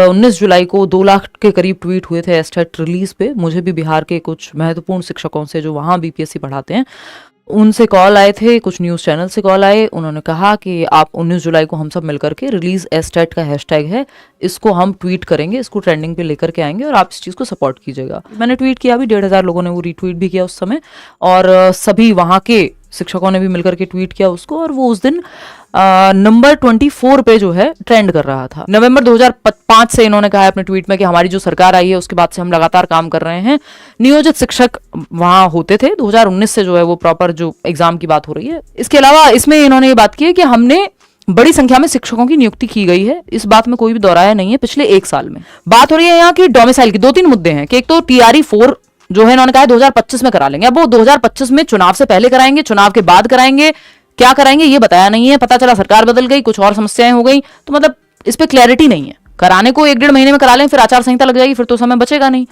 19 जुलाई को 2 लाख के करीब ट्वीट हुए थे एस्टेट रिलीज पे। मुझे भी बिहार के कुछ महत्वपूर्ण शिक्षकों से जो वहाँ बीपीएससी पढ़ाते हैं उनसे कॉल आए थे, कुछ न्यूज़ चैनल से कॉल आए। उन्होंने कहा कि आप 19 जुलाई को हम सब मिलकर के रिलीज एस्टेट का हैशटैग है, इसको हम ट्वीट करेंगे, इसको ट्रेंडिंग पे लेकर के आएंगे और आप इस चीज़ को सपोर्ट कीजिएगा। मैंने ट्वीट किया भी, 1,500 लोगों ने वो रीट्वीट भी किया उस समय, और सभी वहाँ के शिक्षकों ने भी मिलकर के ट्वीट किया उसको, और वो उस दिन नंबर 24 पे जो है ट्रेंड कर रहा था। नवंबर 2005 से इन्होंने कहा है अपने ट्वीट में कि हमारी जो सरकार आई है उसके बाद से हम लगातार काम कर रहे हैं। नियोजित शिक्षक वहां होते थे, 2019 से जो है वो प्रॉपर जो एग्जाम की बात हो रही है। इसके अलावा इसमें इन्होंने ये बात की है कि हमने बड़ी संख्या में शिक्षकों की नियुक्ति की गई है, इस बात में कोई भी दोहराया नहीं है पिछले 1 साल में। बात हो रही है यहाँ की डोमिसाइल की। 2-3 मुद्दे हैं कि एक तो TRE 4 जो है इन्होंने कहा 2025 में करा लेंगे। अब वो 2025 में चुनाव से पहले कराएंगे, चुनाव के बाद कराएंगे, क्या कराएंगे ये बताया नहीं है। पता चला सरकार बदल गई, कुछ और समस्याएं हो गई, तो मतलब इस पे क्लैरिटी नहीं है। कराने को 1-1.5 महीने में करा लें, फिर आचार संहिता लग जाएगी, फिर तो समय बचेगा नहीं।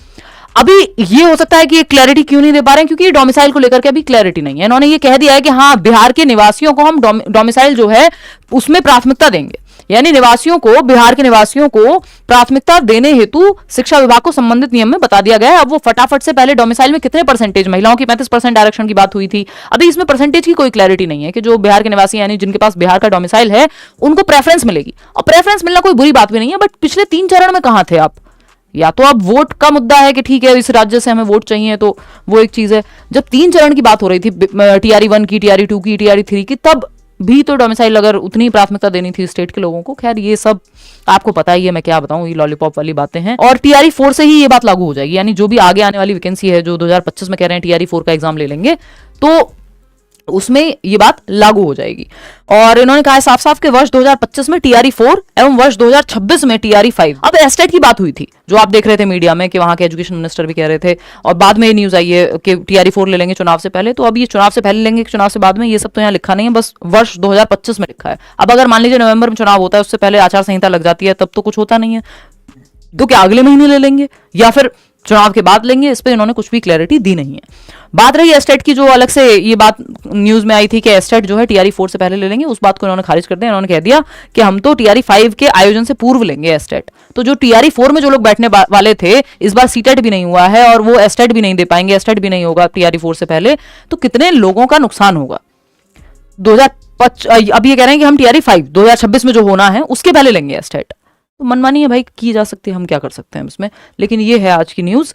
अभी ये हो सकता है कि ये क्लैरिटी क्यों नहीं दे पा रहे हैं, क्योंकि डोमिसाइल को लेकर के अभी क्लैरिटी नहीं है। इन्होंने ये कह दिया है कि हाँ, बिहार के निवासियों को हम डोमिसाइल जो है उसमें प्राथमिकता देंगे, यानी निवासियों को, बिहार के निवासियों को प्राथमिकता देने हेतु शिक्षा विभाग को संबंधित नियम में बता दिया गया है। अब वो फटाफट से पहले डोमिसाइल में कितने परसेंटेज, महिलाओं की 35% आरक्षण की बात हुई थी, अभी इसमें परसेंटेज की कोई क्लैरिटी नहीं है कि जो बिहार के निवासी यानी जिनके पास बिहार का डोमिसाइल है उनको प्रेफरेंस मिलेगी। और प्रेफरेंस मिलना कोई बुरी बात भी नहीं है, बट पिछले 3 चरण में कहां थे आप? या तो अब वोट का मुद्दा है कि ठीक है इस राज्य से हमें वोट चाहिए, तो वो एक चीज है। जब 3 चरण की बात हो रही थी, TRE 1 की, TRE 2 की, TRE 3 की, तब भी तो डोमिसाइल अगर उतनी प्राथमिकता देनी थी स्टेट के लोगों को। खैर ये सब आपको पता ही है, मैं क्या बताऊं, ये लॉलीपॉप वाली बातें हैं। और TRE 4 से ही ये बात लागू हो जाएगी, यानी जो भी आगे आने वाली वैकेंसी है, जो 2025 में कह रहे हैं TRE 4 का एग्जाम ले लेंगे, तो उसमें ये बात लागू हो जाएगी। और इन्होंने कहा साफ साफ कि वर्ष 2025 में TRE 4 एवं वर्ष 2026 में TRE 5। अब एस्टेट की बात हुई थी, जो आप देख रहे थे मीडिया में कि वहां के एजुकेशन मिनिस्टर भी कह रहे थे, और बाद में ये न्यूज आई है कि TRE 4 ले लेंगे चुनाव से पहले। तो अब ये चुनाव से पहले लेंगे चुनाव से बाद में, ये सब तो यहाँ लिखा नहीं है, बस वर्ष 2025 में लिखा है। अब अगर मान लीजिए नवंबर में चुनाव होता है, उससे पहले आचार संहिता लग जाती है, तब तो कुछ होता नहीं है, तो क्या अगले महीने ले लेंगे या फिर चुनाव के बाद लेंगे, इस पे इन्होंने कुछ भी क्लैरिटी दी नहीं है। बात रही एस्टेट की, जो अलग से ये बात न्यूज में आई थी कि एस्टेट जो है TRE 4 से पहले ले लेंगे, उस बात को इन्होंने खारिज कर दिया। इन्होंने कह दिया कि हम तो TRE 5 के आयोजन से पूर्व लेंगे एस्टेट। तो जो TRE 4 में जो लोग बैठने वाले थे, इस बार सीटेट भी नहीं हुआ है और वो एस्टेट भी नहीं दे पाएंगे, एस्टेट भी नहीं होगा TRE 4 से पहले, तो कितने लोगों का नुकसान होगा। 2025 अब ये कह रहे हैं कि हम TRE 5 2026 में जो होना है उसके पहले लेंगे एस्टेट। तो मनमानी है भाई, की जा सकती है, हम क्या कर सकते हैं इसमें। लेकिन ये है आज की न्यूज।